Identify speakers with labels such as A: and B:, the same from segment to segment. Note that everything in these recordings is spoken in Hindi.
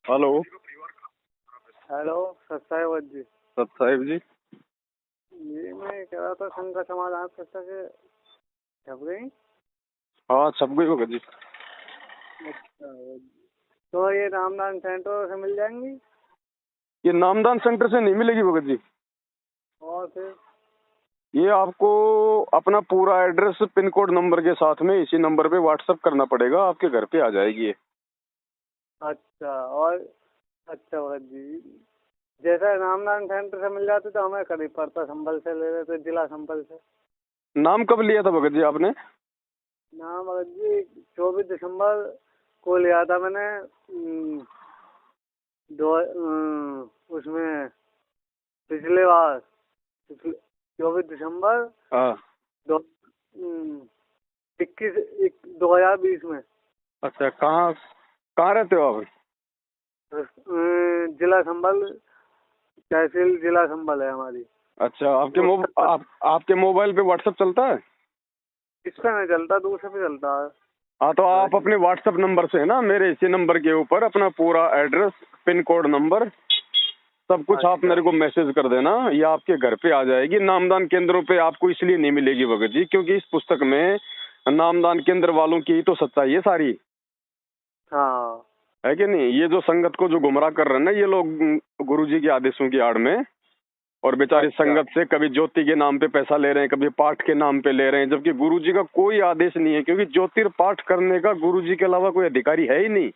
A: हेलो।
B: हेलो सत साहिब जी।
A: सत साहिब जी।
B: जी मैं कह रहा था संघ का समाधान पुस्तक छप गई।
A: हाँ, छप गई भगत जी।
B: अच्छा तो ये रामदान सेंटर से मिल जाएंगी?
A: ये नामदान सेंटर से नहीं मिलेगी भगत जी।
B: और फिर
A: ये आपको अपना पूरा एड्रेस पिन कोड नंबर के साथ में इसी नंबर पे व्हाट्सएप करना पड़ेगा, आपके घर पे आ जाएगी ये।
B: अच्छा और अच्छा भगत जी, जैसा रामदान सेंटर से मिल जाते तो हमें करीब पड़ता, संभल से ले लेते, जिला संभल से।
A: नाम कब लिया था भगत जी आपने?
B: नाम भगत जी 24 दिसंबर को लिया था मैंने। उसमें पिछले बार 24 दिसंबर
A: हाँ।
B: दो 2020 में।
A: अच्छा, कहाँ कहाँ रहते हो आप?
B: जिला संभल, तहसील जिला संभल है हमारी।
A: अच्छा, आपके मोबाइल पे व्हाट्सएप चलता है?
B: इस पे नहीं चलता, दूसरे पे चलता है।
A: हाँ, तो आप अपने व्हाट्सएप नंबर से है ना, मेरे इसी नंबर के ऊपर अपना पूरा एड्रेस, पिन कोड नंबर, सब कुछ आप
B: अच्छा
A: मेरे को मैसेज कर देना, ये आपके घर पे आ जाएगी। नामदान केंद्रों पे आपको इसलिए नहीं मिलेगी भगत जी, क्योंकि इस पुस्तक में नामदान केंद्र वालों की तो सच्चाई है सारी,
B: हाँ।
A: है कि नहीं? ये जो संगत को जो गुमराह कर रहे हैं ना ये लोग गुरुजी के आदेशों की आड़ में, और बेचारी
B: अच्छा
A: संगत से कभी ज्योति के नाम पे पैसा ले रहे हैं, कभी पाठ के नाम पे ले रहे हैं, जबकि गुरुजी का कोई आदेश नहीं है, क्योंकि ज्योतिर्पाठ करने का गुरुजी के अलावा कोई अधिकारी है ही नहीं।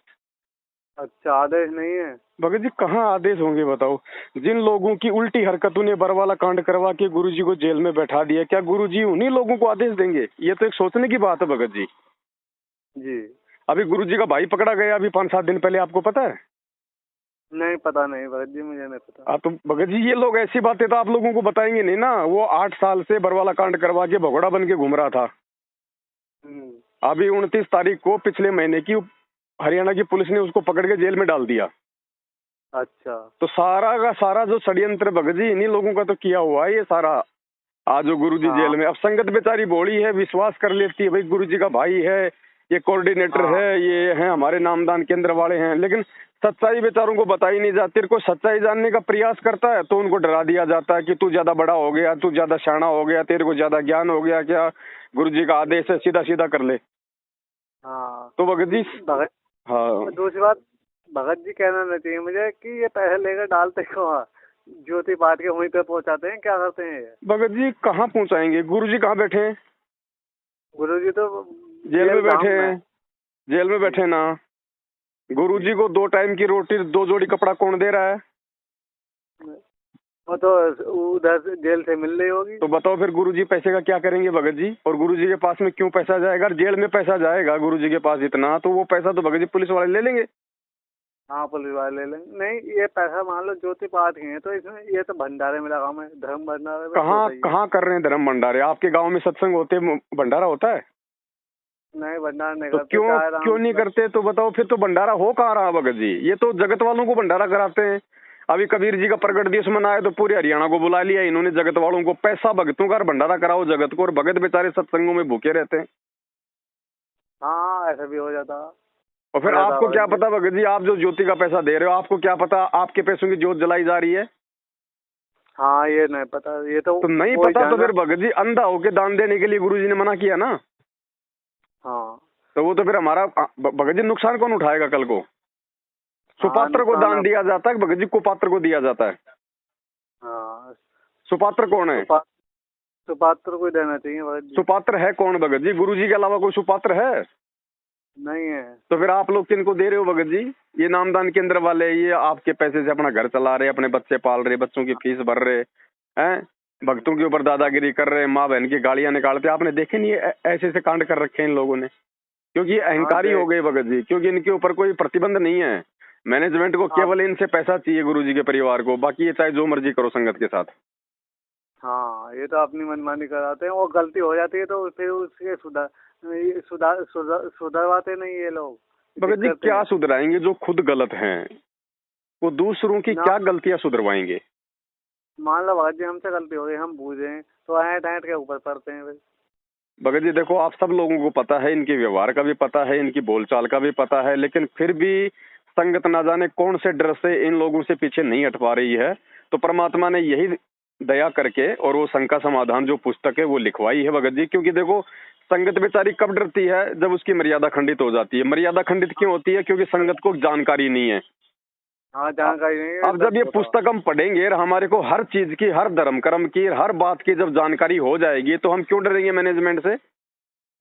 B: अच्छा, आदेश नहीं है
A: भगत जी कहाँ आदेश होंगे बताओ? जिन लोगों की उल्टी हरकतों ने बरवाला कांड करवा के गुरुजी को जेल में बैठा दिया, क्या गुरुजी उन्हीं लोगों को आदेश देंगे? ये तो एक सोचने की बात है भगत जी।
B: जी।
A: अभी गुरुजी का भाई पकड़ा गया अभी 5-7 दिन पहले, आपको पता है?
B: नहीं पता, नहीं भगत जी मुझे नहीं पता।
A: तो भगत जी ये लोग ऐसी बातें तो आप लोगों को बताएंगे नहीं ना। वो 8 साल से बरवाला कांड करवा के भगोड़ा बन के घूम रहा था।
B: हम्म।
A: अभी 29 तारीख को पिछले महीने की हरियाणा की पुलिस ने उसको पकड़ के जेल में डाल दिया।
B: अच्छा
A: तो सारा का सारा जो षड्यंत्र भगत जी इन्हीं लोगों का तो किया हुआ है ये सारा। आज जो गुरुजी
B: हाँ
A: जेल में, अब संगत बेचारी भोली है, विश्वास कर लेती है भाई गुरुजी का भाई है, ये कोऑर्डिनेटर
B: हाँ
A: है, ये है हमारे नामदान केंद्र वाले हैं, लेकिन सच्चाई बेचारों को बताई नहीं जाती। तेरे को सच्चाई जानने का प्रयास करता है तो उनको डरा दिया जाता है कि तू ज्यादा बड़ा हो गया, तू ज्यादा शाना हो गया, तेरे को ज्यादा ज्ञान हो गया, क्या गुरुजी का आदेश है सीधा सीधा कर ले।
B: हाँ।
A: तो भगत जी,
B: भगत
A: हाँ
B: दूसरी बात, भगत जी कहना नहीं चाहिए मुझे कि ये पैसे लेकर डालते कहाँ, ज्योति पाठ के वहीं पे पहुंचाते हैं, क्या करते हैं ये?
A: भगत जी कहाँ पहुंचाएंगे? गुरुजी कहाँ बैठे हैं?
B: गुरु जी तो
A: जेल में
B: धाम
A: बैठे
B: में।
A: हैं। जेल में बैठे ना। गुरुजी को 2 टाइम की रोटी 2 जोड़ी कपड़ा कौन दे रहा है?
B: वो तो उधर से जेल से मिल रही होगी।
A: तो बताओ फिर गुरुजी पैसे का क्या करेंगे भगत जी? और गुरुजी के पास में क्यों पैसा जाएगा? जेल में पैसा जाएगा गुरुजी के पास इतना, तो वो पैसा तो भगत जी पुलिस वाले ले लेंगे।
B: हाँ पुलिस वाले ले लेंगे। नहीं ये पैसा मान लो ज्योति पाठ के हैं तो इसमें ये तो भंडारे में लगा, में धर्म भंडारे में
A: कहाँ
B: होता ही है।
A: कहाँ कर रहे हैं धर्म भंडारे? आपके गांव में सत्संग होते भंडारा होता है?
B: नहीं भंडारा नहीं
A: तो
B: करते,
A: क्यों
B: चाहे
A: क्यों नहीं करते? तो बताओ फिर तो भंडारा हो कहाँ रहा भगत जी? ये तो जगत वालों को भंडारा कराते हैं। अभी कबीर जी का प्रगट दिवस मनाया तो पूरे हरियाणा को बुला लिया इन्होंने, जगत वालों को। पैसा भगतों का, भंडारा कराओ जगत को, और भगत बेचारे सत्संगों में भूखे रहते हैं।
B: हाँ ऐसा भी हो जाता।
A: और फिर आपको क्या पता भगत जी, आप जो ज्योति का पैसा दे रहे हो, आपको क्या पता आपके पैसों की ज्योत जलाई जा रही है?
B: हाँ ये नहीं पता, ये तो
A: नहीं पता तो फिर भगत जी अंधा होके दान देने के लिए गुरुजी ने मना किया ना।
B: हाँ
A: तो वो तो फिर हमारा भगत जी नुकसान कौन उठाएगा कल को? सुपात्र को
B: नुकसान
A: दान दिया जाता है, भगत जी कुपात्र को दिया जाता है?
B: हाँ
A: सुपात्र कौन है?
B: सुपात्र को देना चाहिए भगत जी।
A: सुपात्र है कौन भगत जी? गुरुजी के अलावा कोई सुपात्र है?
B: नहीं है।
A: तो फिर आप लोग किनको दे रहे हो भगत जी? ये नामदान केंद्र वाले ये आपके पैसे से अपना घर चला रहे, अपने बच्चे पाल रहे, बच्चों की फीस भर रहे हैं, भक्तों के ऊपर दादागिरी कर रहे हैं, माँ बहन की गालियां निकालते। आपने देखे नहीं ऐसे ऐसे कांड कर रखे हैं इन लोगों ने? क्योंकि अहंकारी हो गए भगत जी, क्योंकि इनके ऊपर कोई प्रतिबंध नहीं है। मैनेजमेंट को केवल इनसे पैसा चाहिए, गुरुजी के परिवार को, बाकी ये चाहे जो मर्जी करो संगत के साथ।
B: हाँ ये तो अपनी मनमानी कराते हैं, वो गलती हो जाती है तो फिर उसके सुधरवाते नहीं ये लोग।
A: भगत जी क्या सुधराएंगे? जो खुद गलत हैं वो दूसरों की क्या गलतियां सुधरवाएंगे?
B: मान लो भगत जी हमसे गलती हो गई, हम बूझे तो ऐंठ ऐंठ के ऊपर पड़ते हैं।
A: भगत जी देखो, आप सब लोगों को पता है, इनके व्यवहार का भी पता है, इनकी बोलचाल का भी पता है, लेकिन फिर भी संगत ना जाने कौन से डर से इन लोगों से पीछे नहीं हट पा रही है। तो परमात्मा ने यही दया करके और वो शंका समाधान जो पुस्तक है वो लिखवाई है भगत जी। क्योंकि देखो, संगत बेचारी कब डरती है? जब उसकी मर्यादा खंडित हो जाती है। मर्यादा खंडित क्यों होती है? क्योंकि संगत को जानकारी नहीं है।
B: हाँ, जानकारी नहीं है।
A: अब जब ये पुस्तक हम पढ़ेंगे और हमारे को हर चीज की, हर धर्म कर्म की, हर बात की जब जानकारी हो जाएगी तो हम क्यों डरेंगे मैनेजमेंट से?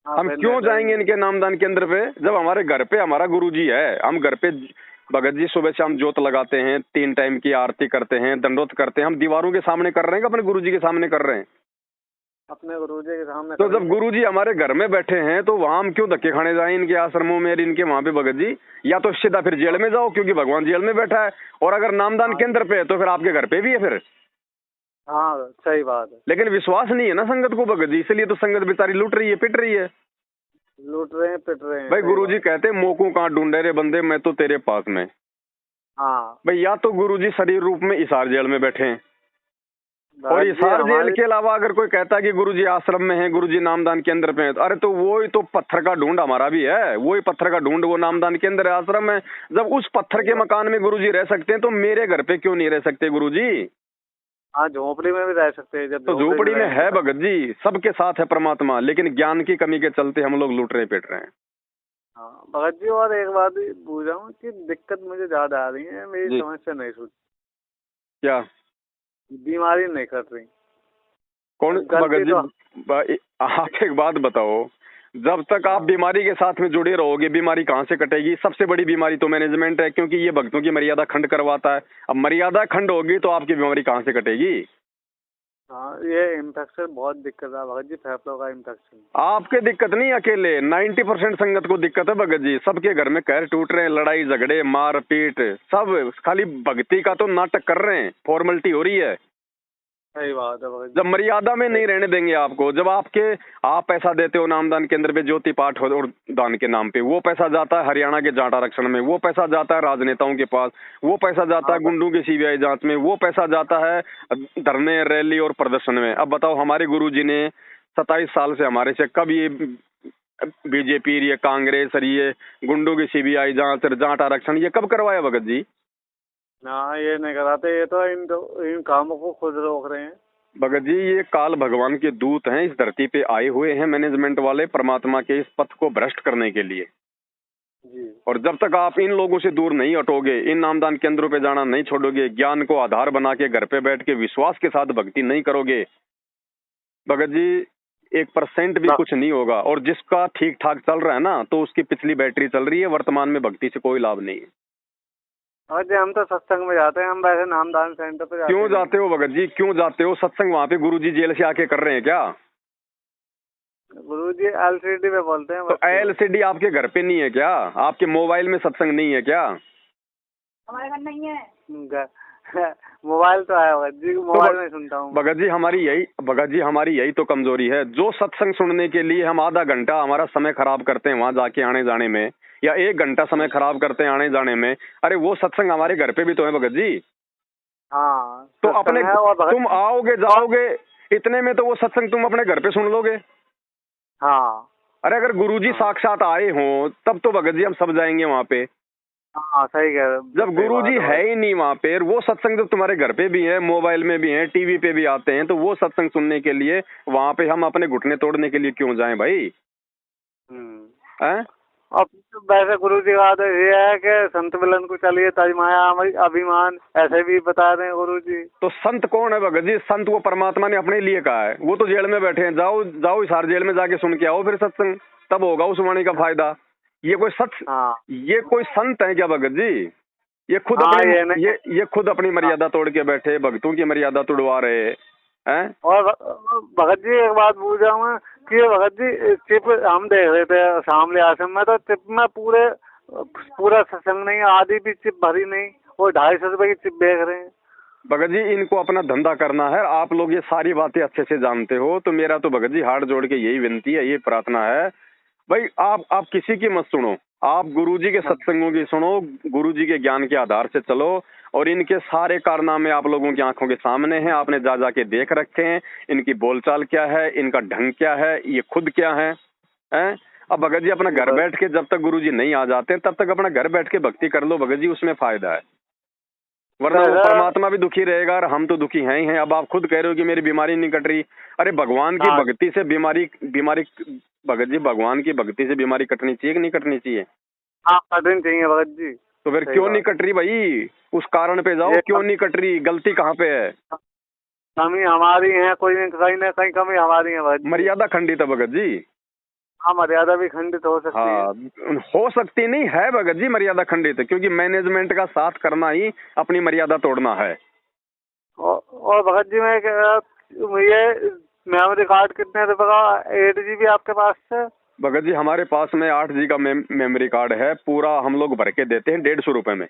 B: हाँ,
A: हम
B: फिर
A: क्यों
B: नहीं
A: जाएंगे
B: डरेंगे।
A: इनके नामदान केंद्र पे जब हमारे घर पे हमारा गुरुजी है? हम घर पे भगत जी सुबह शाम जोत लगाते हैं, 3 टाइम की आरती करते हैं, दंडोत करते हैं। हम दीवारों के सामने कर रहे हैं कि अपने गुरुजी के सामने कर रहे हैं?
B: अपने गुरुजी के सामने
A: तो जब
B: करेंगे।
A: गुरुजी हमारे घर में बैठे हैं तो वहां हम क्यों धक्के खाने जाएं इनके आश्रमों में और इनके वहां पे भगत जी? या तो सीधा फिर जेल में जाओ, क्योंकि भगवान जेल में बैठा है। और अगर नामदान केंद्र पे है तो फिर आपके घर पे भी है फिर।
B: हाँ, सही बात है।
A: लेकिन विश्वास नहीं है ना संगत को भगत जी, इसलिए तो संगत बेचारी लूट रही है, पिट रही है।
B: लूट रहे हैं, पिट रहे हैं।
A: भाई
B: सही
A: गुरुजी
B: बात।
A: कहते मौकों कहाँ ढूंढे रे बंदे, मैं तो तेरे पास में।
B: हाँ,
A: भाई या तो गुरुजी शरीर रूप में हिसार जेल में बैठे हैं, और
B: भगत जी
A: हिसार जेल
B: हमारी।
A: के अलावा अगर कोई कहता है कि गुरुजी आश्रम में है, गुरुजी नामदान केंद्र पे है, अरे तो वो ही तो पत्थर का ढूंढ हमारा भी है। वो ही पत्थर का ढूंढ वो नामदान केंद्र है, आश्रम है। जब उस पत्थर के मकान में गुरुजी रह सकते हैं तो मेरे घर पे क्यों नहीं रह सकते गुरुजी?
B: हाँ, झोपड़ी में भी रह सकते हैं जब
A: तो झोपड़ी में
B: रहेंगे
A: है
B: तब।
A: भगत जी, सबके साथ है परमात्मा, लेकिन ज्ञान की कमी के चलते हम लोग लूट रहे पिट रहे हैं।
B: हाँ भगत जी, और एक बात भी पूछ रहा हूँ कि दिक्कत मुझे ज्यादा आ रही है, मेरी
A: जी।
B: समस्या नहीं सुन,
A: क्या?
B: बीमारी नहीं कट रही।
A: कौन
B: गलती
A: भगत जी? आप एक बात बताओ, जब तक आप बीमारी के साथ में जुड़े रहोगे बीमारी कहाँ से कटेगी? सबसे बड़ी बीमारी तो मैनेजमेंट है, क्योंकि ये भक्तों की मर्यादा खंड करवाता है। अब मर्यादा खंड होगी तो आपकी बीमारी कहाँ से कटेगी?
B: हाँ, ये इन्फेक्शन बहुत दिक्कत है भगत जी, फेफड़ों का इन्फेक्शन।
A: आपके दिक्कत नहीं अकेले, 90% संगत को दिक्कत है भगत जी। सबके घर में कहर टूट रहे हैं, लड़ाई झगड़े मार पीट, सब खाली भक्ति का तो नाटक कर रहे हैं, फॉर्मेलिटी हो रही है।
B: सही बात है भगत जी।
A: जब मर्यादा में नहीं रहने देंगे आपको, जब आप पैसा देते हो नामदान केंद्र पे ज्योति पाठ और दान के नाम पे, वो पैसा जाता है हरियाणा के जाट आरक्षण में, वो पैसा जाता है राजनेताओं के पास, वो पैसा जाता है गुंडों की सीबीआई जांच में, वो पैसा जाता है धरने रैली और प्रदर्शन में। अब बताओ, हमारे गुरुजी ने 27 साल से हमारे से कब ये बीजेपी, ये कांग्रेस और ये गुंडों की सीबीआई जांच और जाट आरक्षण ये कब करवाया भगत जी?
B: ना, ये नहीं कराते, ये तो इन कामों को खुद रोक रहे हैं।
A: भगत जी, ये काल भगवान के दूत हैं, इस धरती पे आए हुए हैं मैनेजमेंट वाले, परमात्मा के इस पथ को भ्रष्ट करने के लिए।
B: जी।
A: और जब तक आप इन लोगों से दूर नहीं हटोगे, इन नामदान केंद्रों पे जाना नहीं छोड़ोगे, ज्ञान को आधार बना के घर पे बैठ के विश्वास के साथ भक्ति नहीं करोगे, भगत जी 1% भी कुछ नहीं होगा। और जिसका ठीक ठाक चल रहा है ना, तो उसकी पिछली बैटरी चल रही है, वर्तमान में भक्ति से कोई लाभ नहीं है।
B: भगत जी, हम तो सत्संग में जाते हैं, हम वैसे नामदान सेंटर पे जाते
A: क्यों
B: हैं।
A: जाते हो भगत जी, क्यों जाते हो सत्संग? वहां पे गुरुजी जेल से आके कर रहे हैं क्या?
B: गुरुजी एलसीडी पे बोलते हैं।
A: तो एलसीडी आपके घर पे नहीं है क्या? आपके मोबाइल में सत्संग नहीं है क्या?
B: हमारे घर नहीं है। मोबाइल तो है भगत जी, मोबाइल में सुनता हूँ।
A: भगत जी हमारी यही तो कमजोरी है। जो सत्संग सुनने के लिए हम आधा घंटा हमारा समय खराब करते हैं वहां जाके आने जाने में, या 1 घंटा समय खराब करते हैं आने जाने में, अरे वो सत्संग हमारे घर पे भी तो है भगत जी।
B: हाँ,
A: तो अपने तुम आओगे जाओगे इतने में तो वो सत्संग तुम अपने घर पे सुन लोगे।
B: हाँ।
A: अरे अगर गुरुजी साक्षात आए हों तब तो भगत जी हम सब जाएंगे वहां पे।
B: हाँ, सही कह रहे हो।
A: जब गुरुजी है ही नहीं वहां पे, वो सत्संग जब तुम्हारे घर पे भी है, मोबाइल में भी है, टीवी पे भी आते हैं, तो वो सत्संग सुनने के लिए वहां पे हम अपने घुटने तोड़ने के लिए क्यों जाएं भाई? हैं?
B: अब वैसे गुरुजी का आदेश ये है कि संत मिलन को चलिए तजमाया अभिमान, ऐसे भी बता रहे हैं गुरुजी।
A: तो संत कौन है भगत जी? संत वो परमात्मा ने अपने लिए कहा है। वो तो जेल में बैठे हैं, जाओ जाओ इस जेल में जाके सुन के आओ फिर सत्संग, तब होगा उस वाणी का फायदा। ये कोई संत है क्या भगत जी? ये खुद ये खुद अपनी मर्यादा तोड़ के बैठे, भक्तों की मर्यादा तोड़वा रहे हैं।
B: और भगत जी एक बात पूछ रहा हूँ कि भगत जी चिप हम देख रहे थे शामली आश्रम में, तो चिप में पूरा सत्संग नहीं, आधी भी चिप भरी नहीं, वो 250 रुपए की चिप बेच रहे हैं।
A: भगत जी इनको अपना धंधा करना है, आप लोग ये सारी बातें अच्छे से जानते हो। तो मेरा तो भगत जी हाथ जोड़ के यही विनती है, ये प्रार्थना है भाई, आप किसी की मत सुनो, आप गुरुजी के सत्संगों की सुनो, गुरुजी के ज्ञान के आधार से चलो। और इनके सारे कारनामे आप लोगों की आंखों के सामने हैं, आपने जा जाके देख रखे हैं। इनकी बोलचाल क्या है, इनका ढंग क्या है, ये खुद क्या है, हैं? अब भगत जी अपना घर बैठ के जब तक गुरुजी नहीं आ जाते तब तक अपना घर बैठ के भक्ति कर लो भगत जी, उसमें फायदा है। वरना वो परमात्मा भी दुखी रहेगा और हम तो दुखी हैं ही हैं। अब आप खुद कह रहे हो कि मेरी बीमारी नहीं कट रही। अरे भगवान की भक्ति से बीमारी बीमारी भगत जी, भगवान की भक्ति से बीमारी कटनी चाहिए कि नहीं कटनी चाहिए?
B: हाँ, कटनी चाहिए भगत जी।
A: तो फिर क्यों नहीं कट रही भाई? उस कारण पे जाओ, क्यों नहीं कट रही, गलती कहाँ पे है?
B: कमी हमारी है, कोई नहीं, कहीं ना कहीं कमी हमारी है भगत जी।
A: मर्यादा खंडित है भगत जी।
B: हाँ, मर्यादा भी खंडित हो सकती है।
A: हाँ, हो सकती नहीं है भगत जी मर्यादा खंडित, क्योंकि मैनेजमेंट का साथ करना ही अपनी मर्यादा तोड़ना है।
B: और भगत जी मैं ये मेमोरी कार्ड कितने रुपए का, 8 GB आपके पास से?
A: भगत जी हमारे पास में 8 GB का मेमोरी कार्ड है, पूरा हम लोग भर के देते हैं 150 रुपए में।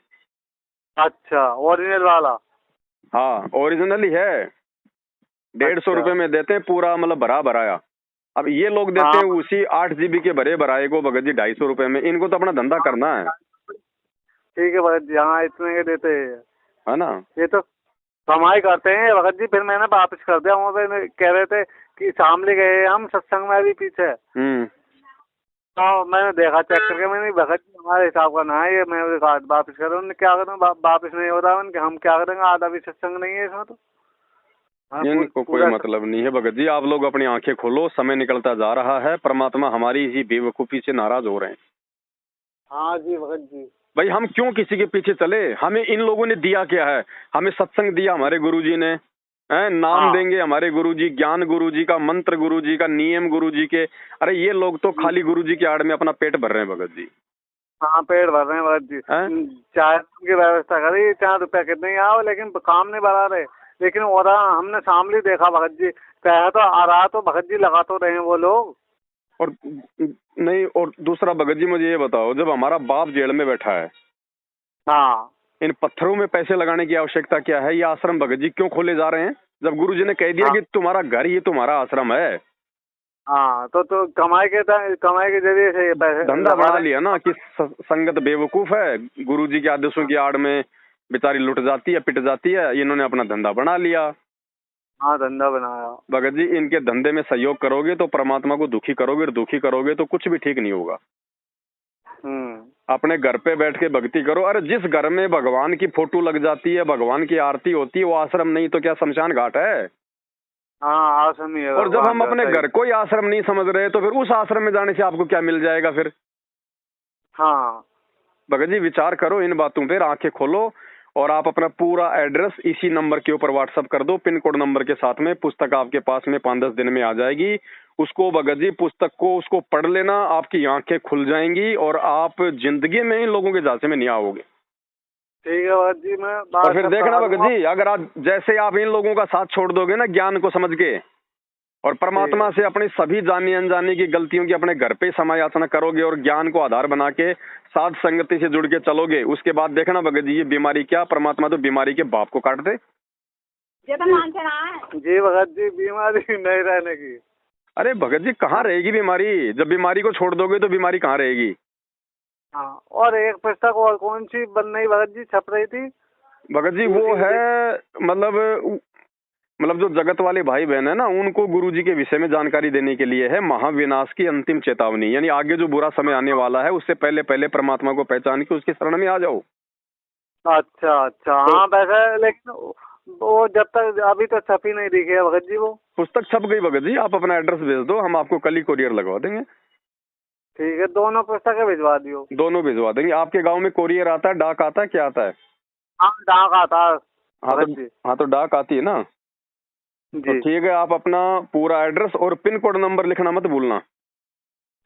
B: अच्छा, ओरिजिनल वाला?
A: हाँ ओरिजिनल ही है, 150 रुपए में देते हैं पूरा, मतलब भरा भराया। अब ये लोग देते हैं उसी 8 GB के भरे भराए को भगत जी 250 रुपए में। इनको तो अपना धंधा करना है।
B: ठीक है भगत जी, हाँ इतने के देते हैं,
A: है ना?
B: ये तो कमाई करते हैं भगत जी। फिर मैंने वापस कर दिया, वहाँ पे कह रहे थे कि शामली गए हम सत्संग में अभी पीछे, तो मैंने देखा चेक करके, मैंने भगत जी हमारे हिसाब का ना है ये, मैं कार्ड वापस कर रहा हूँ। क्या करूँ, वापस नहीं हो रहा है, हम क्या करेंगे, आधा भी सत्संग नहीं है इसमें तो।
A: इनको कोई मतलब नहीं है भगत जी, आप लोग अपनी आंखें खोलो, समय निकलता जा रहा है, परमात्मा हमारी इसी बेवकूफी से नाराज हो रहे हैं।
B: हाँ जी भगत जी।
A: भाई हम क्यों किसी के पीछे चले? हमें इन लोगों ने दिया क्या है? हमें सत्संग दिया हमारे गुरुजी ने, नाम देंगे हमारे गुरुजी, ज्ञान गुरुजी का, मंत्र गुरुजी का, नियम गुरुजी के। अरे ये लोग तो खाली गुरुजी की आड़ में अपना पेट भर रहे हैं भगत जी।
B: हाँ, पेट भर रहे हैं भगत जी। चाय की व्यवस्था करी, 4 रुपया कितने आओ, लेकिन काम नहीं बढ़ा रहे। लेकिन हो रहा, हमने सामने देखा भगत जी, कह तो आ रहा, तो भगत जी लगा तो रहे हैं वो लोग।
A: और नहीं, और दूसरा भगत जी मुझे ये बताओ, जब हमारा बाप जेल में बैठा है, हाँ, इन पत्थरों में पैसे लगाने की आवश्यकता क्या है? ये आश्रम भगत जी क्यों खोले जा रहे हैं जब गुरुजी ने कह दिया कि तुम्हारा घर ही तुम्हारा आश्रम है?
B: हाँ, तो कमाई के जरिए से ये पैसे
A: धंधा बना लिया ना कि संगत बेवकूफ है, गुरुजी के आदेशों की आड़ में बेचारी लुट जाती है, पिट जाती है, इन्होंने अपना धंधा बना लिया।
B: हाँ, धंधा बनाया।
A: भगत जी इनके धंधे में सहयोग करोगे तो परमात्मा को दुखी करोगे, और दुखी करोगे तो कुछ भी ठीक नहीं होगा। अपने घर पे बैठ के भक्ति करो। अरे जिस घर में भगवान की फोटो लग जाती है, भगवान की आरती होती है, वो आश्रम नहीं तो क्या शमशान घाट है?
B: हाँ, आश्रम ही है।
A: और जब हम अपने घर को ही आश्रम नहीं समझ रहे तो फिर उस आश्रम में जाने से आपको क्या मिल जाएगा फिर? हाँ भगत जी विचार करो इन बातों पे, आंखें खोलो, और आप अपना पूरा एड्रेस इसी नंबर के ऊपर व्हाट्सएप कर दो, पिन कोड नंबर के साथ में। पुस्तक आपके पास में 5-10 दिन में आ जाएगी। उसको भगत जी पुस्तक को उसको पढ़ लेना, आपकी आंखें खुल जाएंगी और आप जिंदगी में इन लोगों के झांसे में नहीं आओगे।
B: ठीक है भगत जी, मैं
A: और फिर देखना भगत जी, अगर आप जैसे आप इन लोगों का साथ छोड़ दोगे ना ज्ञान को समझ के, और परमात्मा से अपनी सभी जानी अनजानी की गलतियों की अपने घर पे समय याचना करोगे और ज्ञान को आधार बना के साध संगति से जुड़ के चलोगे, उसके बाद देखना भगत जी ये बीमारी क्या, परमात्मा तो बीमारी के बाप को काट दे।
B: जी भगत जी, बीमारी नहीं रहने की।
A: अरे भगत जी कहाँ रहेगी बीमारी? जब बीमारी को छोड़ दोगे तो बीमारी कहाँ रहेगी?
B: हाँ, और एक पुस्तक और कौन सी बन रही भगत जी, छप रही थी?
A: भगत जी वो है, मतलब जो जगत वाले भाई बहन है ना, उनको गुरुजी के विषय में जानकारी देने के लिए है। महाविनाश की अंतिम चेतावनी, यानी आगे जो बुरा समय आने वाला है उससे पहले पहले परमात्मा को पहचान के उसके शरण में आ जाओ।
B: अच्छा अच्छा, हाँ वैसे, लेकिन वो जब तक अभी तो छप ही नहीं दिखी है भगत जी। वो पुस्तक
A: छप गई भगत जी, आप अपना एड्रेस भेज दो, हम आपको कल ही कोरियर लगवा देंगे।
B: ठीक है, दोनों पुस्तकें भिजवा दियो।
A: दोनों भिजवा देंगे। आपके गांव में कोरियर आता है, डाक आता है, क्या आता है?
B: हाँ, डाक आता है।
A: हाँ तो डाक आती है ना जी। तो ठीक है, आप अपना पूरा एड्रेस और पिन कोड नंबर लिखना मत भूलना।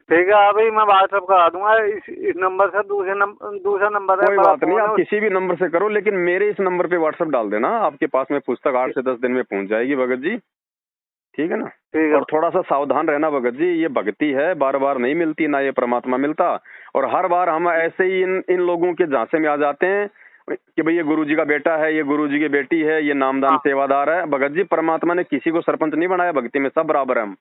B: ठीक है, अभी मैं व्हाट्सएप करा दूंगा इस नंबर से। दूसरा नंबर है,
A: कोई बात नहीं, आप किसी भी नंबर से करो, लेकिन मेरे इस नंबर पे व्हाट्सएप डाल देना। आपके पास में पुस्तक 8 से 10 दिन में पहुंच जाएगी भगत जी, ठीक है ना? ठीक है। और थोड़ा सा सावधान रहना भगत जी, ये भक्ति है, बार बार नहीं मिलती, ना ये परमात्मा मिलता। और हर बार हम ऐसे ही इन लोगों के झांसे में आ जाते हैं कि भाई ये गुरुजी का बेटा है, ये गुरुजी की बेटी है, ये नामदान सेवादार है। भगत जी परमात्मा ने किसी को सरपंच नहीं बनाया, भक्ति में सब बराबर है हम।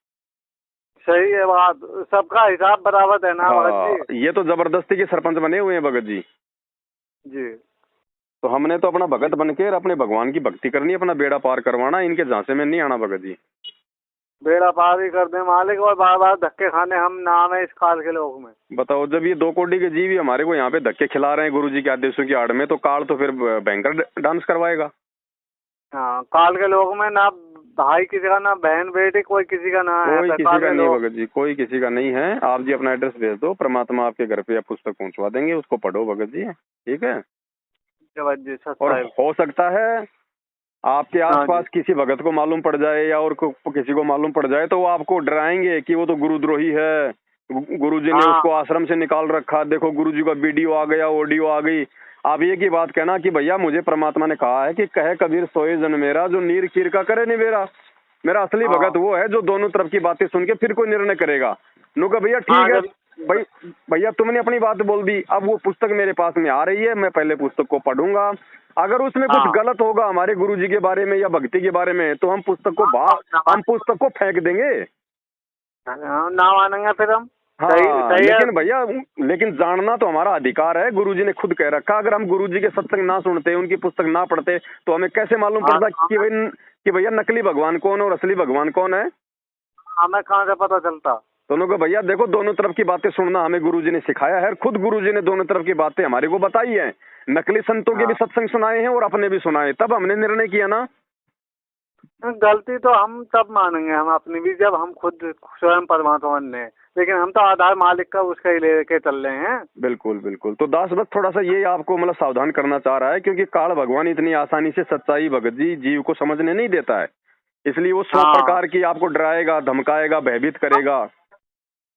A: सही है बात, सबका हिसाब बराबर है ना भगत जी। ये तो जबरदस्ती के सरपंच बने हुए हैं भगत जी। जी, तो हमने तो अपना भगत बनके अपने भगवान की भक्ति करनी, अपना बेड़ा पार करवाना, इनके झांसे में नहीं आना भगत जी।
B: बेड़ा पार ही कर दे मालिक, और बार बार धक्के खाने हम ना आवे इस काल के लोग में।
A: बताओ, जब ये 2 कोटि के जीव ही हमारे को यहाँ पे धक्के खिला रहे हैं गुरुजी के आदेशों की आड़ में, तो काल तो फिर भयंकर डांस करवाएगा।
B: हाँ, काल के लोग में ना भाई किसी का, ना बहन बेटी, कोई किसी का ना है।
A: कोई किसी
B: काल
A: का
B: के
A: नहीं
B: लोग।
A: भगत जी, कोई किसी का नहीं है। आप जी अपना एड्रेस भेज दो, परमात्मा आपके घर पे या पुस्तक पहुंचवा देंगे, उसको पढ़ो भगत जी, ठीक है।
B: जी
A: और
B: सत्ताईस।
A: हो सकता है आपके
B: हाँ जी।
A: आसपास किसी भगत को मालूम पड़ जाए या और किसी को मालूम पड़ जाए, तो वो आपको डराएंगे कि वो तो गुरुद्रोही है, गुरुजी ने
B: हाँ
A: उसको आश्रम से निकाल रखा, देखो गुरुजी का वीडियो आ गया, ऑडियो आ गई। आप ये की बात कहना कि भैया मुझे परमात्मा ने कहा है कि कहे कबीर सोए जन मेरा, जो नीर कीर का करे नहीं मेरा। मेरा असली
B: हाँ
A: भगत वो है जो दोनों तरफ की बातें सुन के फिर कोई निर्णय करेगा। नु कहा भैया
B: हाँ।
A: ठीक है,
B: जब
A: भाई भैया तुमने अपनी बात बोल दी, अब वो पुस्तक मेरे पास में आ रही है, मैं पहले पुस्तक को पढ़ूंगा। अगर उसमें कुछ
B: हाँ
A: गलत होगा हमारे गुरुजी के बारे में या भक्ति के बारे में, तो हम
B: हाँ,
A: पुस्तक को फेंक देंगे।
B: ना मानेंगे फिर हम। सही
A: हाँ
B: सही है।
A: लेकिन भैया, लेकिन जानना तो हमारा अधिकार है। गुरुजी ने खुद कह रखा, अगर हम गुरुजी के सत्संग ना सुनते, उनकी पुस्तक ना पढ़ते, तो हमें कैसे मालूम
B: हाँ,
A: पड़ता कि भैया नकली भगवान कौन और असली भगवान कौन है।
B: हमें कहाँ से पता चलता।
A: दोनों को भैया देखो, दोनों तरफ की बातें सुनना हमें गुरुजी ने सिखाया है। खुद गुरुजी ने दोनों तरफ की बातें हमारे को बताई है। नकली संतों के भी
B: हाँ,
A: सत्संग सुनाए हैं और अपने भी सुनाए, तब हमने निर्णय किया ना।
B: गलती तो हम तब मानेंगे हम अपनी भी, जब हम खुद स्वयं परमात्मा ने, लेकिन हम तो आधार मालिक का उसका ही लेके चल रहे हैं।
A: बिल्कुल बिल्कुल। तो दास बस थोड़ा सा ये आपको मतलब सावधान करना चाह रहा है, क्योंकि काल भगवान इतनी आसानी से सच्चाई भगत जी जीव को समझने नहीं देता है। इसलिए वो 100
B: हाँ,
A: प्रकार की आपको डराएगा, धमकाएगा, भयभीत करेगा।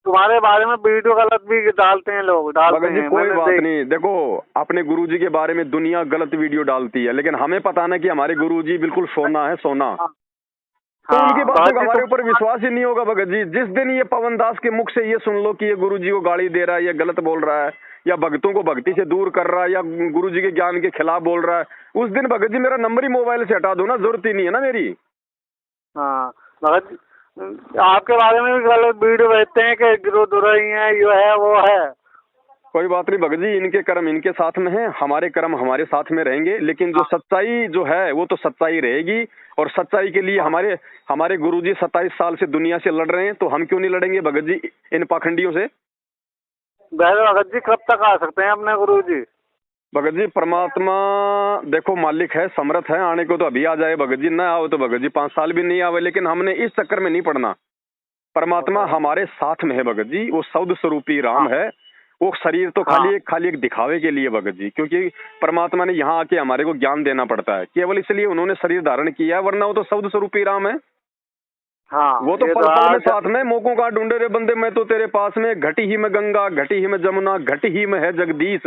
B: तुम्हारे बारे में वीडियो गलत भी डालते हैं लोग, डालते
A: भगत जी
B: हैं,
A: कोई
B: मैंने
A: बात
B: देख।
A: नहीं, देखो अपने गुरुजी के बारे में दुनिया गलत वीडियो डालती है, लेकिन हमें पता ना कि हमारे गुरुजी बिल्कुल सोना है, सोना।
B: हाँ
A: तो उनकी
B: हाँ,
A: बातों का
B: बाकी
A: हमारे
B: तुम।
A: ऊपर विश्वास ही नहीं होगा भगत जी। जिस दिन ये पवन दास के मुख से ये सुन लो कि ये गुरुजी को गाली दे रहा है, ये गलत बोल रहा है, या भक्तों को भक्ति से दूर कर रहा है, या गुरुजी के ज्ञान के खिलाफ बोल रहा है, उस दिन भगत जी मेरा नंबर ही मोबाइल से हटा दो ना, जरूरत ही नहीं है ना मेरी।
B: हाँ भगत, आपके बारे में भी गलत वीडियो भेजते हैं कि गुरुद्रोही है, ये है वो है।
A: कोई बात नहीं भगत जी, इनके कर्म इनके साथ में है, हमारे कर्म हमारे साथ में रहेंगे, लेकिन जो सच्चाई जो है वो तो सच्चाई रहेगी। और सच्चाई के लिए हमारे गुरुजी 27 साल से दुनिया से लड़ रहे हैं, तो हम क्यों नहीं लड़ेंगे भगत जी इन पाखंडियों से।
B: वैसे भगत जी कब तक आ सकते हैं अपने गुरु जी?
A: भगत जी परमात्मा देखो मालिक है, समर्थ है, आने को तो अभी आ जाए भगत जी, ना आओ तो भगत जी 5 साल भी नहीं आवे, लेकिन हमने इस चक्कर में नहीं पड़ना। परमात्मा हमारे साथ में है भगत जी, वो शब्द स्वरूपी राम है। वो शरीर तो
B: हाँ
A: खाली एक दिखावे के लिए भगत जी, क्योंकि परमात्मा ने यहाँ आके हमारे को ज्ञान देना पड़ता है, केवल इसलिए उन्होंने शरीर धारण किया है, वरना वो तो शब्द स्वरूपी राम है।
B: हाँ,
A: वो तो
B: ये
A: पल पल में
B: आज
A: साथ में, मौकों का ढूंढे रे बंदे मैं तो तेरे पास में, घटी ही में गंगा, घटी ही में जमुना, घटी ही में है जगदीश।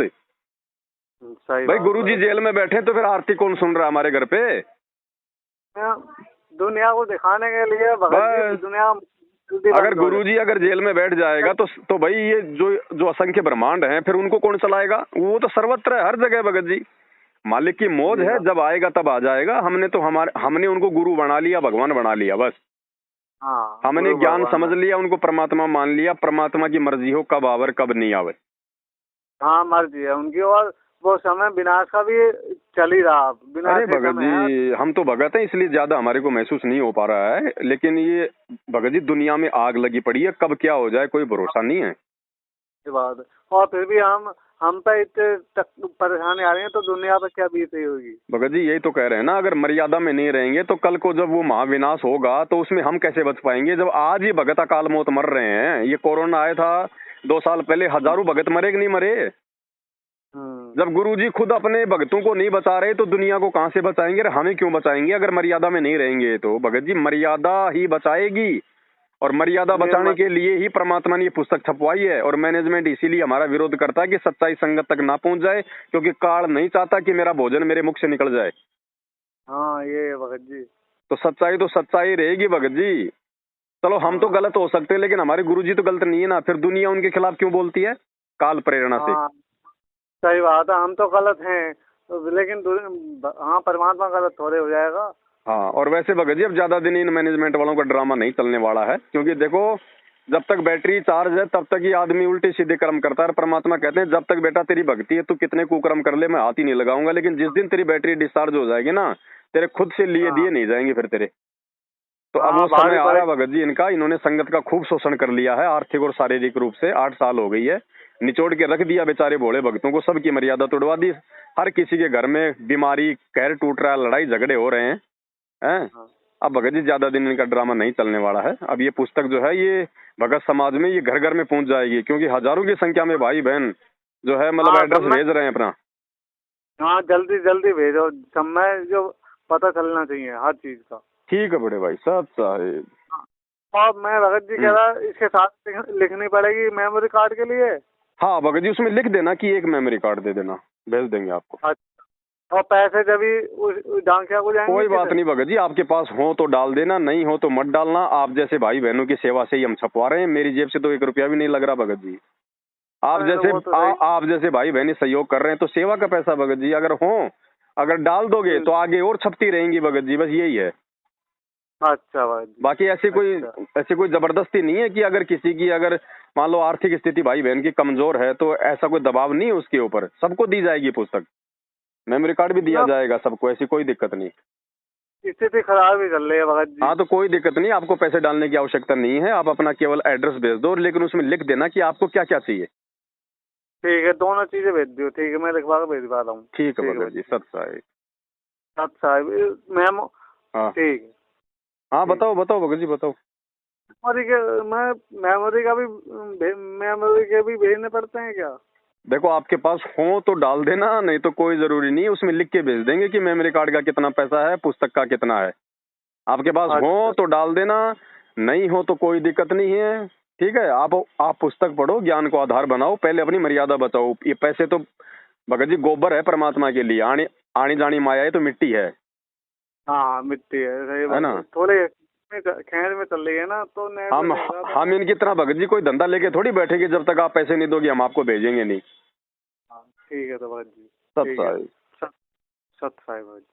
B: सही
A: भाई
B: बात
A: गुरुजी
B: है।
A: जेल में बैठे तो फिर आरती कौन सुन रहा है हमारे घर पे।
B: दुनिया को दिखाने के लिए भगत जी,
A: बस
B: दुनिया
A: अगर गुरुजी अगर जेल में बैठ जाएगा तो भाई ये जो असंख्य ब्रह्मांड हैं, फिर उनको कौन चलाएगा। वो तो सर्वत्र है, हर जगह भगत जी। मालिक की मौज है, जब आएगा तब आ जाएगा। हमने उनको गुरु बना लिया, भगवान बना लिया, बस।
B: हाँ,
A: हमने
B: गुरु
A: ज्ञान
B: भगवान
A: समझ लिया, उनको परमात्मा मान लिया। परमात्मा की मर्जी हो कब आवर कब नहीं आवे।
B: हाँ मर्जी है उनकी, और वो समय विनाश का भी चल ही रहा, विनाश
A: अरे
B: के
A: भगत
B: समय है।
A: जी हम तो भगत हैं, इसलिए ज्यादा हमारे को महसूस नहीं हो पा रहा है, लेकिन ये भगत जी दुनिया में आग लगी पड़ी है, कब क्या हो जाए कोई भरोसा नहीं है।
B: ये बात है। और फिर भी हम पे इतने परेशानी आ रही है, तो दुनिया पे क्या बीती होगी।
A: भगत जी यही तो कह रहे हैं ना, अगर मर्यादा में नहीं रहेंगे तो कल को जब वो महाविनाश होगा तो उसमें हम कैसे बच पाएंगे। जब आज ही भगत अकाल मौत मर रहे हैं, ये कोरोना आया था 2 साल पहले, हजारों भगत मरे कि नहीं मरे। जब गुरुजी खुद अपने भक्तों को नहीं बचा रहे तो दुनिया को कहां से बचाएंगे। और हमें क्यों बचाएंगे अगर मर्यादा में नहीं रहेंगे। तो भगत जी मर्यादा ही बचाएगी, और मर्यादा बचाने के लिए ही परमात्मा ने ये पुस्तक छपवाई है। और मैनेजमेंट इसीलिए हमारा विरोध करता है कि सच्चाई संगत तक ना पहुंच जाए, क्योंकि काल नहीं चाहता कि मेरा भोजन मेरे मुख से निकल जाए।
B: हाँ ये है भगत जी।
A: तो सच्चाई रहेगी भगत जी। चलो हम तो गलत हो सकते हैं, लेकिन हमारे गुरुजी तो गलत नहीं है ना, फिर दुनिया उनके खिलाफ क्यों बोलती है काल प्रेरणा से।
B: हाँ सही बात है, हम तो गलत हैं, लेकिन हाँ परमात्मा गलत थोड़े हो जाएगा।
A: हाँ और वैसे भगत जी अब ज्यादा दिन इन मैनेजमेंट वालों का ड्रामा नहीं चलने वाला है, क्योंकि देखो जब तक बैटरी चार्ज है तब तक ही आदमी उल्टे सीधे कर्म करता है। परमात्मा कहते हैं जब तक बेटा तेरी भक्ति है तू कितने कुकर्म कर ले मैं हाथ ही नहीं लगाऊंगा, लेकिन जिस दिन तेरी बैटरी डिस्चार्ज हो जाएगी ना, तेरे खुद से लिए दिए नहीं जाएंगे फिर तेरे। तो अब
B: हाँ,
A: वो समय
B: भारी
A: आ रहा है
B: पड़े।
A: भगत जी, इनका इन्होंने संगत का खूब शोषण कर लिया है आर्थिक और शारीरिक रूप से। 8 साल हो गई है, निचोड़ के रख दिया बेचारे भोले भक्तों को, सबकी मर्यादा तोड़वा दी। हर किसी के घर में बीमारी, कहर टूट रहा है, लड़ाई झगड़े हो रहे हैं। हैं?
B: हाँ।
A: अब भगत जी ज्यादा दिन इनका ड्रामा नहीं चलने वाला है। अब ये पुस्तक जो है ये भगत समाज में ये घर घर में पहुंच जाएगी, क्योंकि हजारों की संख्या में भाई बहन जो है मतलब
B: हाँ,
A: एड्रेस
B: सब में।
A: भेज रहे हैं अपना।
B: हाँ, जल्दी जल्दी भेजो, समय जो पता चलना चाहिए हर चीज का।
A: ठीक है बड़े भाई साहब साहेब।
B: हाँ। और मैं भगत जी कह रहा इसके साथ लिखनी पड़ेगी मेमोरी कार्ड के लिए।
A: हाँ भगत जी, उसमें लिख देना कि एक मेमोरी कार्ड दे देना, भेज देंगे आपको।
B: अच्छा। और पैसे जब भी उस डाकिया को जाएंगे
A: कोई बात
B: किसे?
A: नहीं भगत जी, आपके पास हो तो डाल देना, नहीं हो तो मत डालना। आप जैसे भाई बहनों की सेवा से ही हम छपवा रहे हैं, मेरी जेब से तो 1 रुपया भी नहीं लग रहा भगत जी। आप
B: अरे
A: जैसे
B: वो तो सही।
A: आप जैसे भाई बहनी सहयोग कर रहे हैं तो सेवा का पैसा भगत जी अगर हो, अगर डाल दोगे तो आगे और छपती रहेंगी भगत जी, बस यही है।
B: अच्छा भगत जी।
A: बाकी ऐसी कोई जबरदस्ती नहीं है कि अगर किसी की अगर मान लो आर्थिक स्थिति भाई बहन की कमजोर है तो ऐसा कोई दबाव नहीं है उसके ऊपर, सबको दी जाएगी पुस्तक, मेमोरी कार्ड भी दिया जाएगा सबको, ऐसी कोई दिक्कत नहीं।
B: स्थिति खराब ही चल रही है भगत जी।
A: हाँ तो कोई दिक्कत नहीं, आपको पैसे डालने की आवश्यकता नहीं है, आप अपना केवल एड्रेस भेज दो, लेकिन उसमें लिख देना कि आपको क्या क्या चाहिए।
B: ठीक है, दोनों चीजें भेज दियो। ठीक है, मैं लिखवा के भेजवा रहा हूँ।
A: ठीक है भगत जी, सत साहिब।
B: सत साहिब मैम।
A: हाँ
B: ठीक है।
A: हाँ, बताओ बताओ भगत जी बताओ।
B: मेमोरी के मैं मेमोरी के भी भेजने पड़ते हैं क्या?
A: देखो आपके पास हो तो डाल देना, नहीं तो कोई जरूरी नहीं है, उसमें लिख के भेज देंगे कि मेमोरी कार्ड का कितना पैसा है, पुस्तक का कितना है। आपके पास हो
B: अच्छा।
A: तो डाल देना, नहीं हो तो कोई दिक्कत नहीं है। ठीक है, आप पुस्तक पढ़ो, ज्ञान को आधार बनाओ, पहले अपनी मर्यादा बताओ। ये पैसे तो भगत जी गोबर है परमात्मा के लिए, आनी आनी जानी माया है तो मिट्टी है
B: हाँ, मिट्टी है, सही
A: है
B: बात
A: ना।
B: है। थोड़े खैर में चल रही है ना, तो नेट
A: हम
B: में देख रहा था।
A: हम इनकी तरह भगत जी कोई धंधा लेके थोड़ी बैठेंगे, जब तक आप पैसे नहीं दोगे हम आपको भेजेंगे नहीं।
B: हाँ, ठीक है तो भगत जी।
A: सब
B: ठीक है।
A: साहिब।
B: सत सत साहिब भगत जी।